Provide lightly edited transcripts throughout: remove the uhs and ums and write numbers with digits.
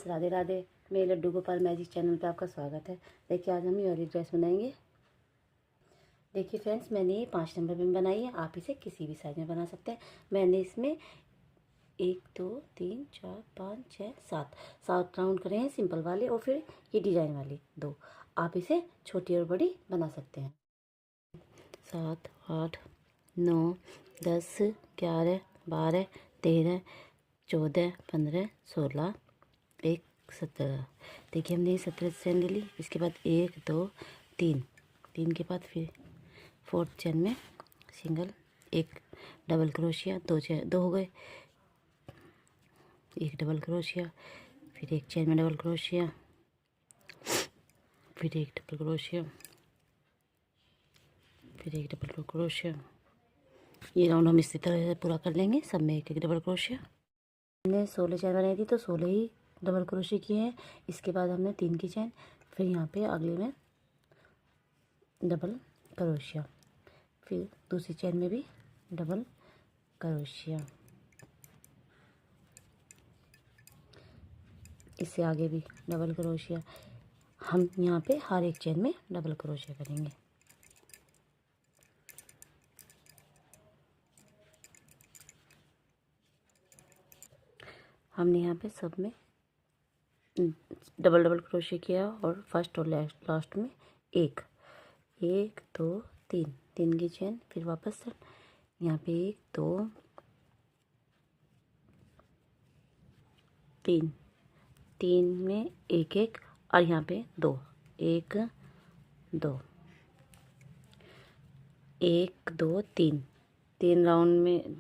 राधे राधे। मेरे Laddu Gopal magic channel पे आपका स्वागत है। देखिए आज हम ये वाली ड्रेस बनाएंगे। देखिए फ्रेंड्स, मैंने ये 5 नंबर में बनाई है। आप इसे किसी भी साइज में बना सकते हैं। मैंने इसमें 1 2 3 4 5 6 7 राउंड करे हैं सिंपल वाले, और फिर ये डिजाइन वाली 2। आप इसे छोटी और बड़ी बना सकते हैं। 7 8 9 10 11 12 13 14 15 16 1 17। देखिए हमने 17 चैन ले ली। इसके बाद 1 2 3 3 के बाद फिर 4th चैन में सिंगल, एक डबल क्रोशिया, 2 हो गए, एक डबल क्रोशिया, फिर एक चैन में डबल क्रोशिया, फिर एक डबल क्रोशिया, फिर एक डबल क्रोशिया। ये राउंड हम इसी तरह से पूरा कर लेंगे, सब में एक एक डबल क्रोशिया। हमने 16 चैन बनाई थी तो 16 ही डबल क्रोशिया किए हैं। इसके बाद हमने 3 की चैन, फिर यहाँ पे अगले में डबल क्रोशिया, फिर दूसरी चैन में भी डबल क्रोशिया, इससे आगे भी डबल क्रोशिया। हम यहाँ पे हर एक चैन में डबल क्रोशिया करेंगे। हमने यहाँ पे सब में डबल डबल क्रोशिया किया, और फर्स्ट और लास्ट में 1 1 2 3 3 की चैन, फिर वापस यहाँ पे 1 2 3 3 में 1 1, और यहाँ पे 2 1 2 1 2 3 3 राउंड में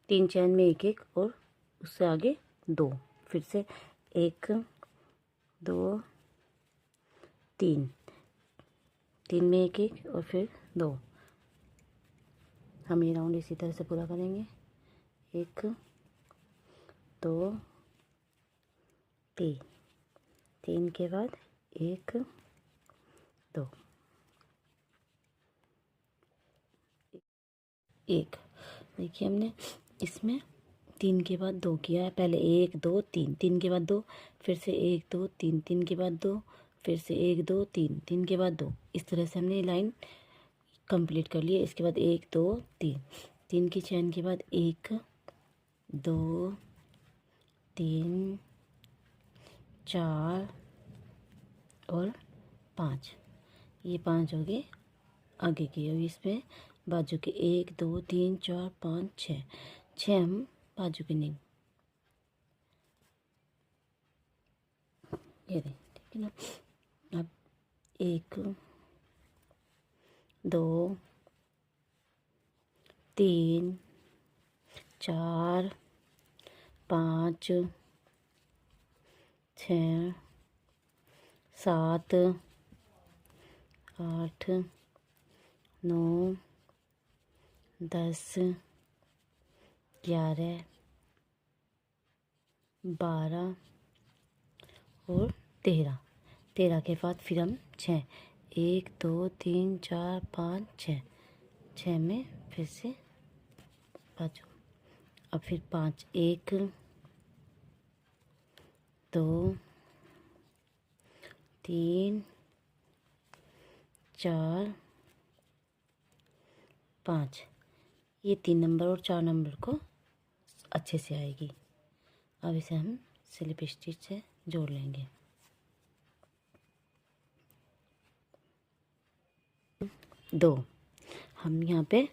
3 चैन में 1 1, और उससे आगे 2, फिर से 1 2 3 3 में 1 1, और फिर 2। हम ये राउंड इसी तरह से पूरा करेंगे। 1 2 3 3 के बाद 1 2 1। देखिए हमने इसमें 3 के बाद 2 किया है। पहले 1 2 3 3 के बाद 2, फिर से 1 2 3 3 के बाद 2, फिर से 1 2 3 3 के बाद 2। इस तरह से हमने लाइन कंप्लीट कर ली है। इसके बाद 1 2 3 3 की चैन के बाद 1 2 3 4 और 5। ये 5 हो गए आगे की। अब इसमें बाजू के 1 2 3 4 5 6 6 हम बाजू के नहीं, ये दें, ठीक है ना। अब 1 2 3 4 5 6 7 8 9 10 11 12 और 13। 13 के बाद फिर हम 6 1 2 3 4 5 6 6 में फिर से बाजू। अब फिर 5 1 2 3 4 5। ये 3 नंबर और 4 नंबर को अच्छे से आएगी। अब इसे हम स्लिप स्टिच से जोड़ लेंगे। 2 हम यहाँ पे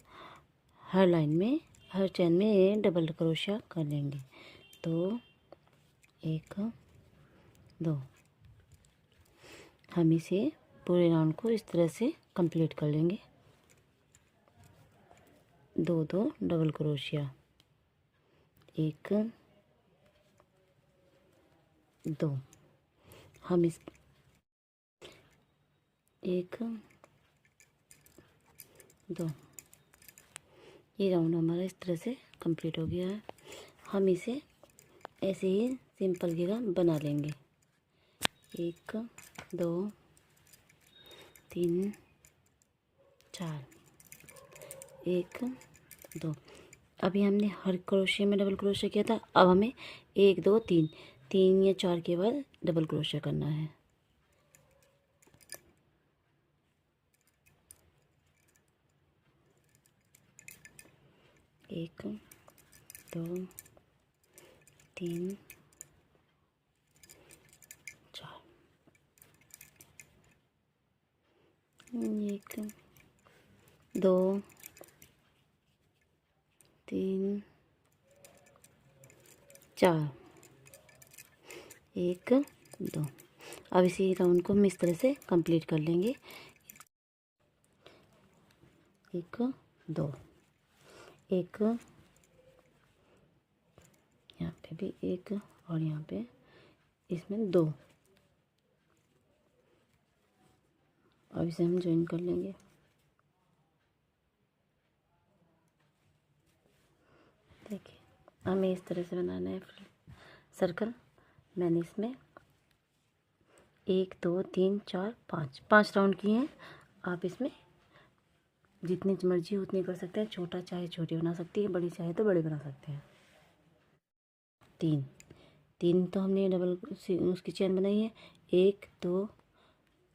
हर लाइन में, हर चैन में डबल क्रोशिया कर लेंगे। 2 1 2। हम इसे पूरे राउंड को इस तरह से कंप्लीट कर लेंगे। 2 2 डबल क्रोशिया, 1 2। हम इस 1 2, ये राउंड हमारा इस तरह से कंप्लीट हो गया है। हम इसे ऐसे ही सिंपल घेरा बना लेंगे। 1 2 3 4 1 2। अभी हमने हर क्रोशिया में डबल क्रोशिया किया था। अब हमें 1 2 3 3 या 4 के बाद डबल क्रोशिया करना है। एक, 2, 3, 4। एक, 2, 3, 4। एक, 2। अब इसी राउंड को हम इस तरह से कंप्लीट कर लेंगे। 1, 2, एक, यहाँ पे भी एक, और यहाँ पे इसमें 2। अब इसे हम ज्वाइन कर लेंगे। देखिए हमें इस तरह से बनाना है सर्कल। मैंने इसमें 1, 2, 3, 4, 5 राउंड किए हैं। आप इसमें जितनी मर्जी उतनी कर सकते हैं। छोटा चाहे छोटी बना सकती है, बड़ी चाहे तो बड़ी बना सकते हैं। 3 तो हमने डबल उसकी चेन बनाई है। 1, 2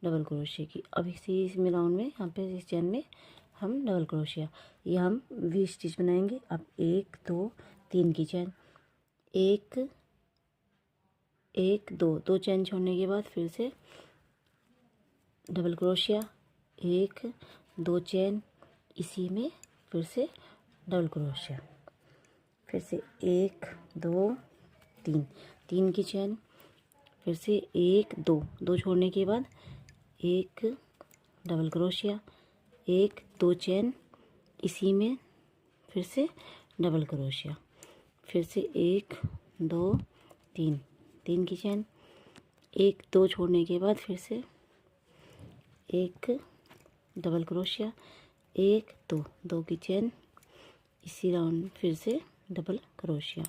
डबल क्रोशिया की। अब इसी इसमें राउंड में यहाँ पे इस चेन में हम डबल क्रोशिया, ये हम वी स्टिच बनाएंगे। अब 1, 2, 3 की चेन, 1, 1, 2 चेन छोड़ने के बाद फिर से डबल क्रोशिया, 1, 2 चेन, इसी में फिर से डबल क्रोशिया, फिर से 1, 2, 3 की चेन, फिर से 1, 2 छोड़ने के बाद 1 डबल क्रोशिया, 1, 2 चेन, इसी में फिर से डबल क्रोशिया, फिर से 1, 2, 3 की चेन, 1, 2 छोड़ने के बाद फिर से 1 डबल क्रोशिया, 1, 2 की चेन, इसी राउंड फिर से डबल क्रोशिया,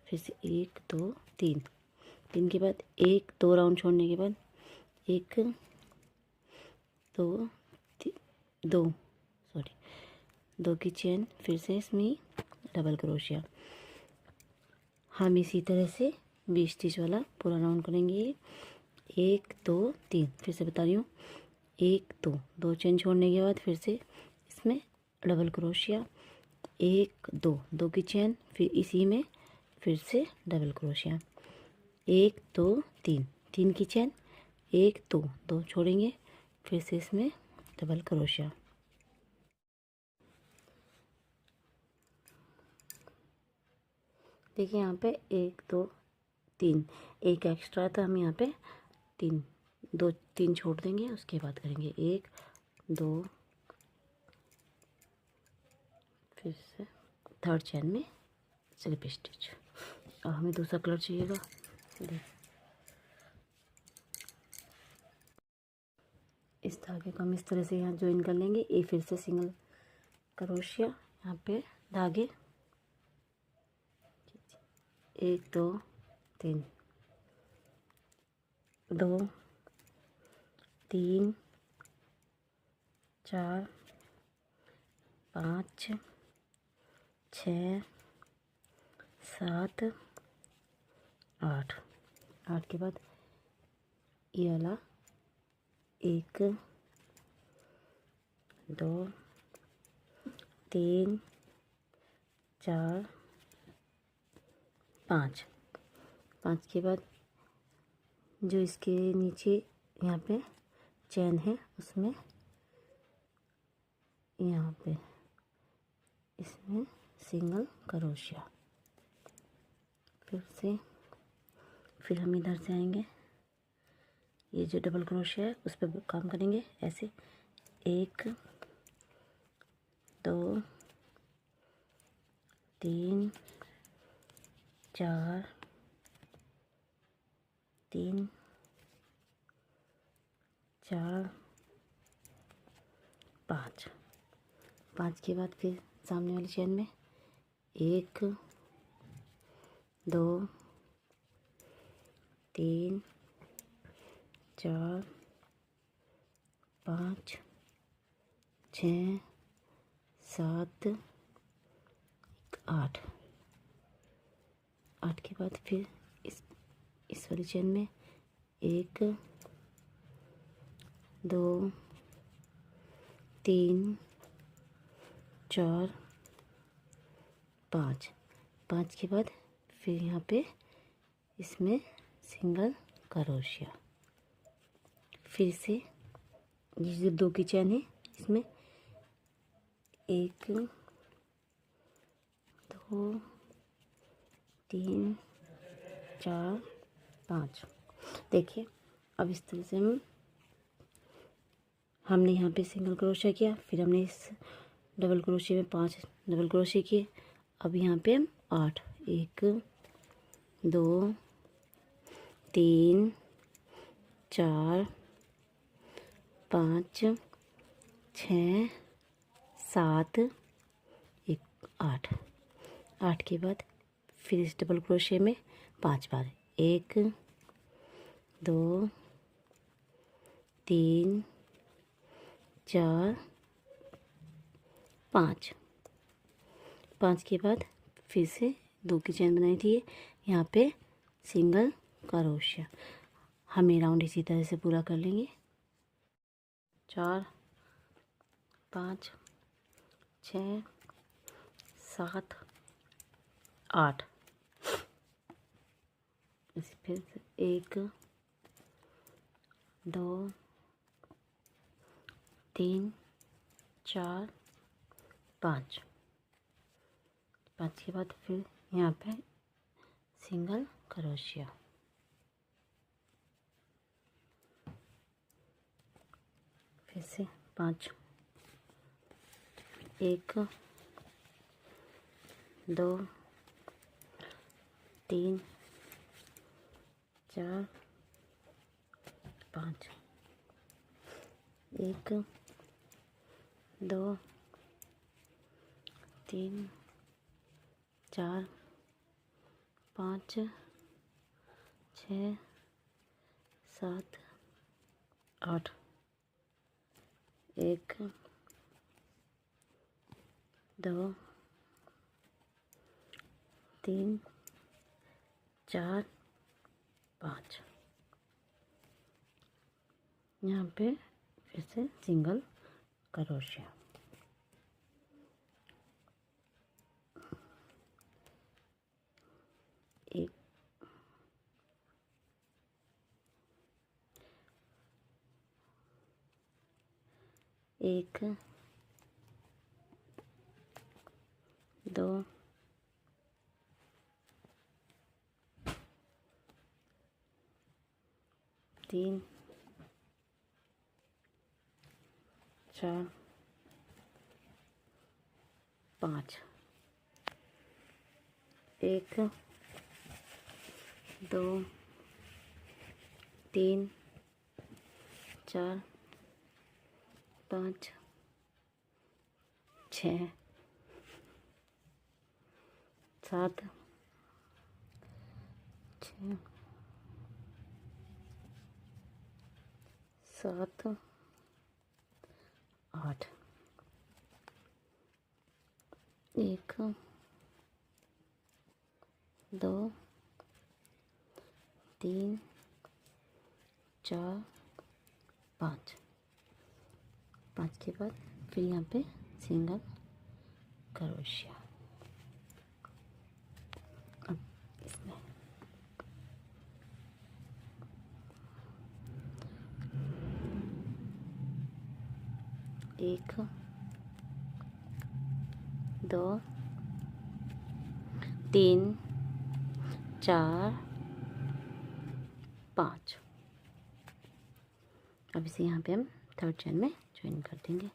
फिर से 1, 2, 3 के बाद 1, 2 राउंड छोड़ने के बाद 1, 2, 2 की चेन, फिर से इसमें डबल क्रोशिया। हम इसी तरह से 20 स्टिच वाला पूरा राउंड करेंगे। 1, 2, 3, फिर से बता रही हूँ। 1, 2 चेन छोड़ने के बाद फिर से इसमें डबल क्रोशिया, 1, 2 की चेन, फिर इसी में फिर से डबल क्रोशिया, 1, 2, 3 की चेन, 1, 2 छोड़ेंगे, फिर से इसमें डबल क्रोशिया। देखिए यहाँ पे 1, 2, 3, एक एक्स्ट्रा है तो हम यहाँ पे 3 छोड़ देंगे, उसके बाद करेंगे 1, 2, फिर से थर्ड चेन में स्लिप स्टिच। और हमें दूसरा कलर चाहिएगा। इस धागे को हम इस तरह से यहाँ ज्वाइन कर लेंगे। ये फिर से सिंगल क्रोशिया, यहाँ पे धागे 1, 2, 3, 2, 3, 4, 5, 6, 7, 8 के बाद ये वाला 1, 2, 3, 4, 5 के बाद जो इसके नीचे यहाँ पे चेन है उसमें यहाँ पे इसमें सिंगल क्रोशिया, फिर हम इधर से आएंगे। ये जो डबल क्रोशिया है उस पर काम करेंगे ऐसे। 1, 2, 3, 4, 3, 4, 5 के बाद फिर सामने वाली चेन में 1, 2, 3, 4, 5, 6, 7, 8 के बाद फिर इस वाली चेन में 1 2 3 4 5। 5 के बाद फिर यहाँ पे इसमें सिंगल क्रोशिया। फिर से ये जो 2 की चेन है इसमें 1 2 3 4 5। देखिए अब इस तरह से हमने यहाँ पे सिंगल क्रोशिया किया, फिर हमने इस डबल क्रोशिया में 5 डबल क्रोशिया किए। अब यहाँ पे हम 8 1 2 3 4 5 6 7 1 8। 8 के बाद फिर इस डबल क्रोशिया में 5 बार 1 2 3 4 5। 5 के बाद फिर से 2 की चेन बनाई थी, यहाँ पे सिंगल क्रोशिया। हम ये राउंड इसी तरह से पूरा कर लेंगे। 4 5 6 7 8। इस फिर से 1 2 3 4 5। 5 के बाद फिर यहाँ पे सिंगल क्रोशिया। फिर से 5 1 2 3 4 5। 1 2 3 4 5 6 7 8। 1 2 3 4 5। यहाँ पे फिर से सिंगल क्रोशिया। एक 2 3 4 5। 1 2 3 4 5 6 7 6 7 8। 1 2 3 4 5। 5 के बाद फिर यहाँ पे सिंगल क्रोशिया। अब इसमें 1 2 3 4 5। अब इसे यहाँ पे हम थर्ड चेन में ज्वाइन कर देंगे।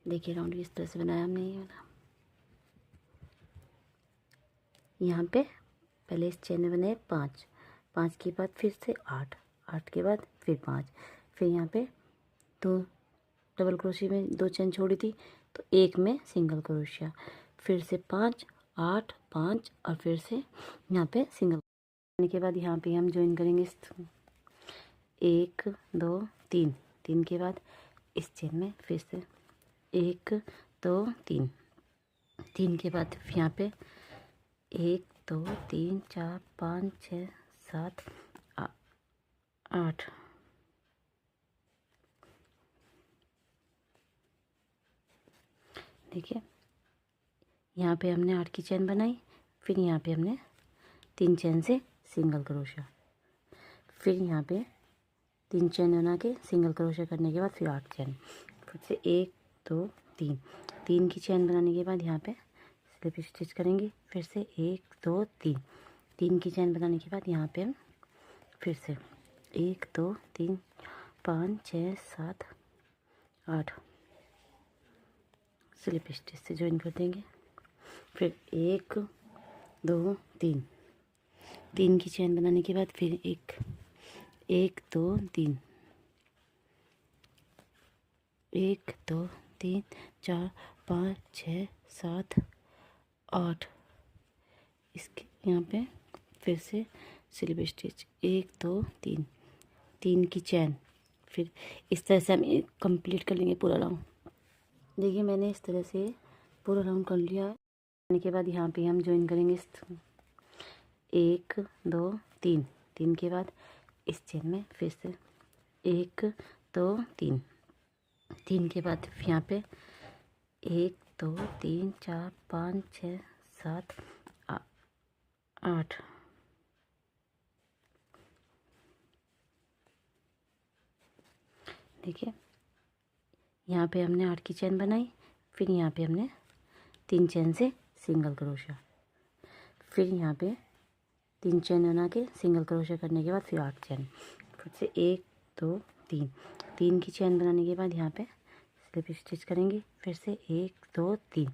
देखिए राउंड इस तरह से बनाया हमने ये वाला। यहाँ पे पहले इस चेन में बनाए 5। 5 के बाद फिर से 8। 8 के बाद फिर 5। फिर यहाँ पे 2 डबल क्रोशिया में 2 चेन छोड़ी थी, तो एक में सिंगल क्रोशिया। फिर से 5 8 5 और फिर से यहाँ पे सिंगल करने के बाद यहाँ पे हम ज्वाइन करेंगे 1 2 3। 3 के बाद इस चेन में फिर से 1 2 3। 3 के बाद यहाँ पे 1 2 3 4 5 6 7 8। देखिए यहाँ पे हमने 8 की चेन बनाई, फिर यहाँ पे हमने 3 चेन से सिंगल क्रोशिया, फिर यहाँ पे 3 चेन बना के सिंगल क्रोशिया करने के बाद फिर 8 चेन, फिर से 1 2 3, 3 की चेन बनाने के बाद यहाँ पे स्लिप स्टिच करेंगे, फिर से 1 2 3, 3 की चेन बनाने के बाद यहाँ पे हम फिर से 1 2 3 5 6 7 8 स्लिप स्टिच से ज्वाइन कर देंगे, फिर 1 2 3, 3 की चेन बनाने के बाद फिर 1 2 3, 1 2 3 4 5 6 7 8, इसके यहाँ पे फिर से स्लिप स्टिच 1 2 3, 3 की चेन, फिर इस तरह से हम कंप्लीट कर लेंगे पूरा राउंड। देखिए मैंने इस तरह से पूरा राउंड कर लिया है। करने के बाद यहाँ पे हम ज्वाइन करेंगे 1 2 3, 3 के बाद इस चेन में फिर से 1 2 3, 3 के बाद यहाँ पे 1 2 3 4 5 6 7 8, देखिए यहाँ पे हमने 8 की चेन बनाई, फिर यहाँ पे हमने 3 चेन से सिंगल क्रोशिया, फिर यहाँ पे 3 चेन बना के सिंगल क्रोशिया करने के बाद फिर 8 चेन, फिर से 1 2 3, 3 की चेन बनाने के बाद यहाँ पे स्लिप स्टिच करेंगे, फिर से 1 2 3,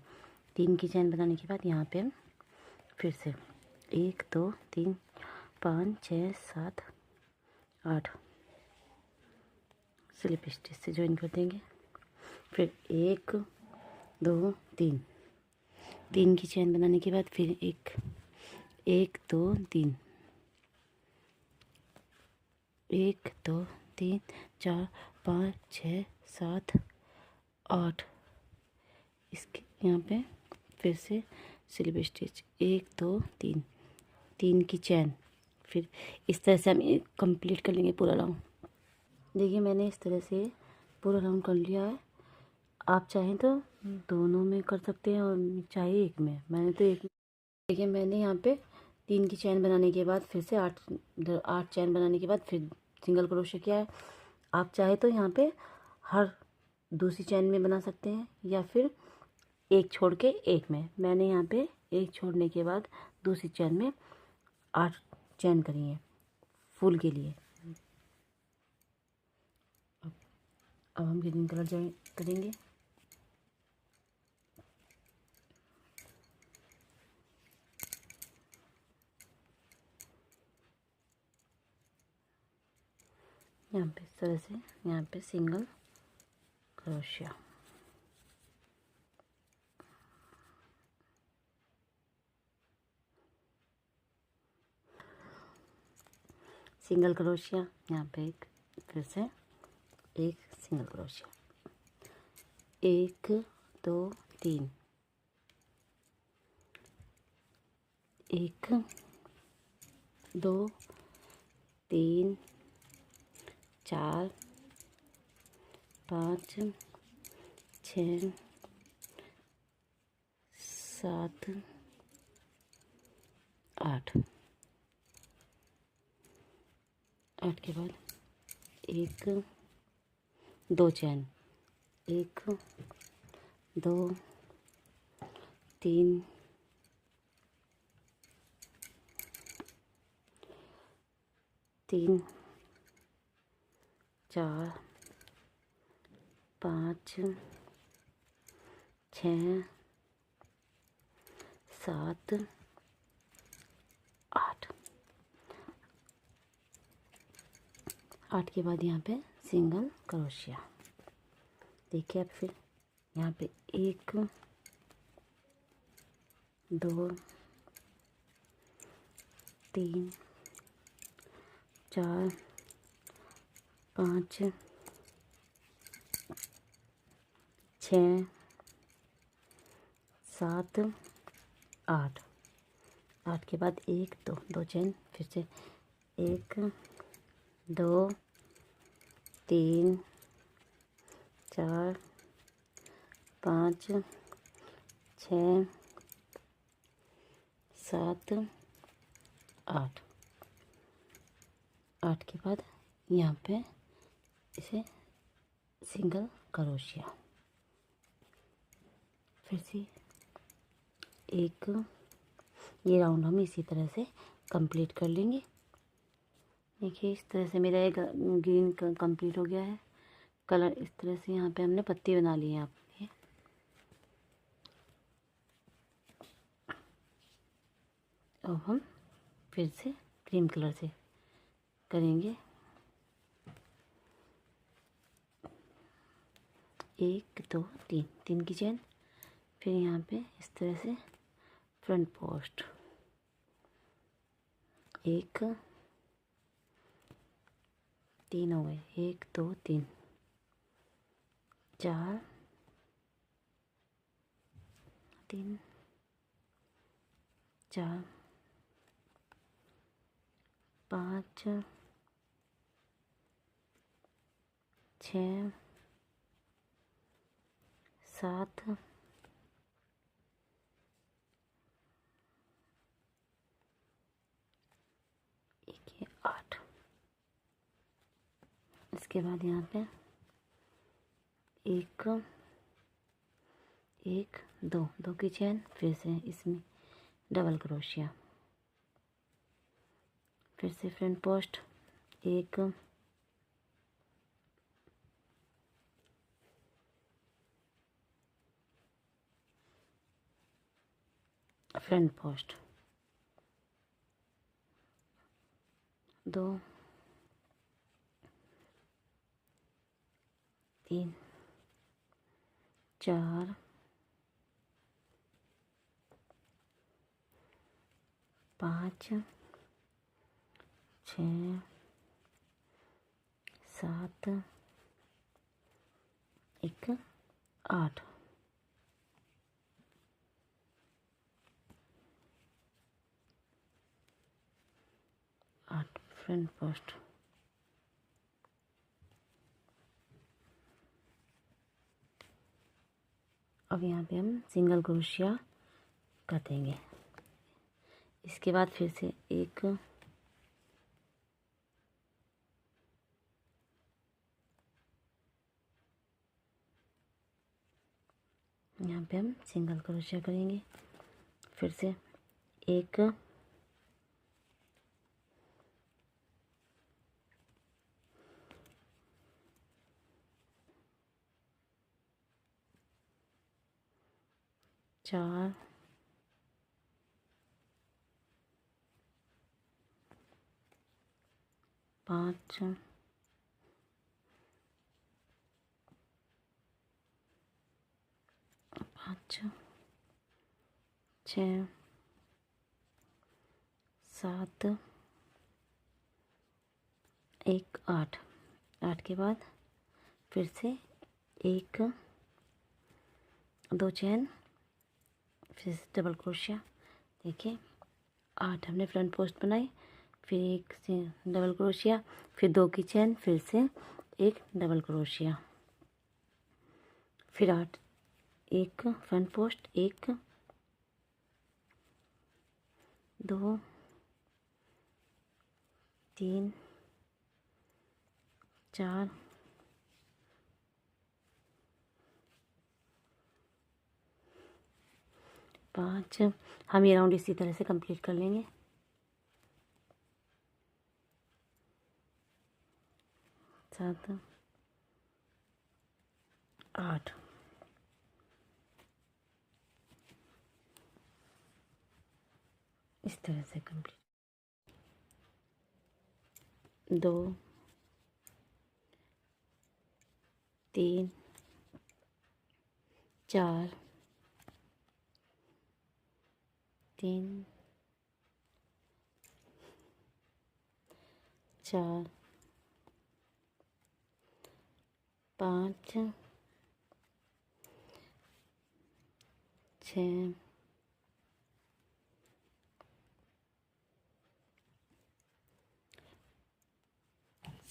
3 की चेन बनाने के बाद यहाँ पे हम फिर से 1 2 3 5 6 7 8 स्लिप स्टिच से ज्वाइन कर देंगे, फिर 1 2 3, 3 की चेन बनाने के बाद फिर 1 2 3, 1 2 3 4 5 6 7 8, इसके यहाँ पे फिर से स्लिप स्टिच 1 2 3, 3 की चेन, फिर इस तरह से हम कंप्लीट कर लेंगे पूरा राउंड। देखिए मैंने इस तरह से पूरा राउंड कर लिया है। आप चाहें तो दोनों में कर सकते हैं और चाहे एक में, मैंने तो एक। देखिए मैंने यहाँ पे 3 की चेन बनाने के बाद फिर से 8 चेन बनाने के बाद फिर सिंगल क्रोशिया किया है। आप चाहे तो यहाँ पे हर दूसरी चेन में बना सकते हैं या फिर एक छोड़ के एक में। मैंने यहाँ पे एक छोड़ने के बाद दूसरी चेन में 8 चेन करी है फुल के लिए। अब हम ग्रीन कलर ज्वाइन करेंगे। यहाँ पे इस तरह से यहाँ पे सिंगल क्रोशिया, सिंगल क्रोशिया, यहाँ पे एक फिर से एक सिंगल क्रोशिया, 1 2 3, 1 2 3 4 5 6 7 8, 8 के बाद 1 2 चैन, 1 2 3 3 4 5 6 7 8, 8 के बाद यहाँ पे सिंगल क्रोशिया। देखिए अब फिर यहाँ पे 1 2 3 4 5 6 7 8, 8 के बाद 1 2 चैन, फिर से 1 2 3 4 5 6 7 8। 8 के बाद यहाँ पे इसे सिंगल क्रोशिया, फिर से एक, ये राउंड हम इसी तरह से कंप्लीट कर लेंगे। देखिए इस तरह से मेरा एक ग्रीन कंप्लीट हो गया है कलर। इस तरह से यहाँ पे हमने पत्ती बना ली है आपके। अब हम फिर से क्रीम कलर से करेंगे। 1 2 3 3 की चेन, फिर यहाँ पे इस तरह से फ्रंट पोस्ट, 1 3 हो गए, 1 2 3 4 3 4 5 6 7 8। इसके बाद यहाँ पे 1 1 2 2 की चेन, फिर से इसमें डबल क्रोशिया, फिर से front post, 1 front post, 2 3 4 5 6 7 1 8। 8 front post, अब यहाँ पे हम सिंगल क्रोशिया कर देंगे। इसके बाद फिर से एक, यहाँ पे हम सिंगल क्रोशिया करेंगे, फिर से 1 4 5 5 6 7 1 8। 8 के बाद फिर से 1 2 चेन, फिर से डबल क्रोशिया। देखिए 8 हमने फ्रंट पोस्ट बनाई, फिर एक से डबल क्रोशिया, फिर 2 की चेन, फिर से एक डबल क्रोशिया, फिर 8, 1 फ्रंट पोस्ट, 1 2 3 4 5। हम ये राउंड इसी तरह से कंप्लीट कर लेंगे। 7 8। इस तरह से कंप्लीट। 2 3 4 3 4 5 6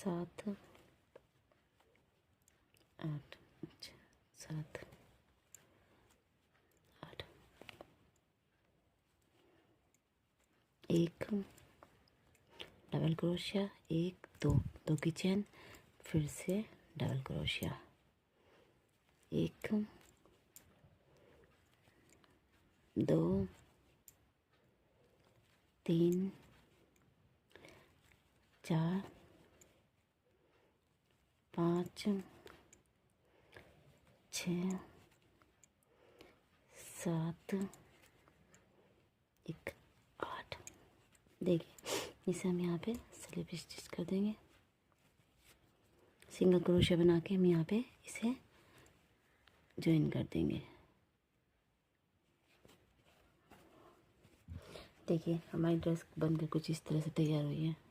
7 8 7 8 एक डबल क्रोशिया, 1 2 की चेन, फिर से डबल क्रोशिया, 1 2 3 4 5 6 7 1 8। देखिए इसे हम यहाँ पे स्लिप स्टिच कर देंगे। सिंगल क्रोशिया बना के हम यहाँ पे इसे ज्वाइन कर देंगे। देखिए हमारी ड्रेस बनकर कुछ इस तरह से तैयार हुई है।